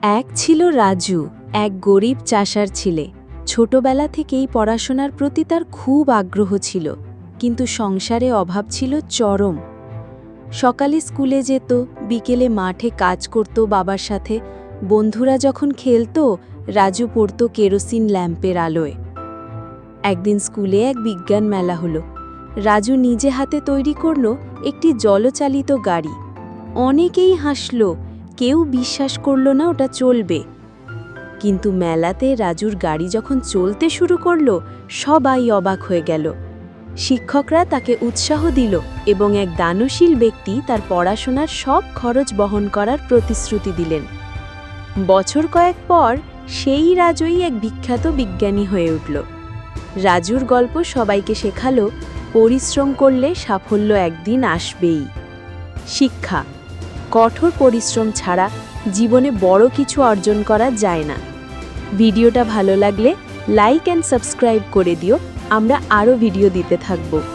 এক ছিল রাজু, এক গরিব চাষার ছেলে। ছোটবেলা থেকেই পড়াশোনার প্রতি তার খুব আগ্রহ ছিল, কিন্তু সংসারে অভাব ছিল চরম। সকালে স্কুলে যেত, বিকেলে মাঠে কাজ করত বাবার সাথে। বন্ধুরা যখন খেলতো, রাজু পড়ত কেরোসিন ল্যাম্পের আলোয়। একদিন স্কুলে এক বিজ্ঞান মেলা হলো। রাজু নিজে হাতে তৈরি করল একটি জলচালিত গাড়ি। অনেকেই হাসল, কেউ বিশ্বাস করল না ওটা চলবে। কিন্তু মেলাতে রাজুর গাড়ি যখন চলতে শুরু করল, সবাই অবাক হয়ে গেল। শিক্ষকরা তাকে উৎসাহ দিল এবং এক দানশীল ব্যক্তি তার পড়াশোনার সব খরচ বহন করার প্রতিশ্রুতি দিলেন। বছর কয়েক পর সেই রাজুই এক বিখ্যাত বিজ্ঞানী হয়ে উঠল। রাজুর গল্প সবাইকে শেখালো, পরিশ্রম করলে সাফল্য একদিন আসবেই। শিক্ষা: কঠোর পরিশ্রম ছাড়া জীবনে বড় কিছু অর্জন করা যায় না। ভিডিওটা ভালো লাগলে লাইক অ্যান্ড সাবস্ক্রাইব করে দিও, আমরা আরও ভিডিও দিতে থাকব।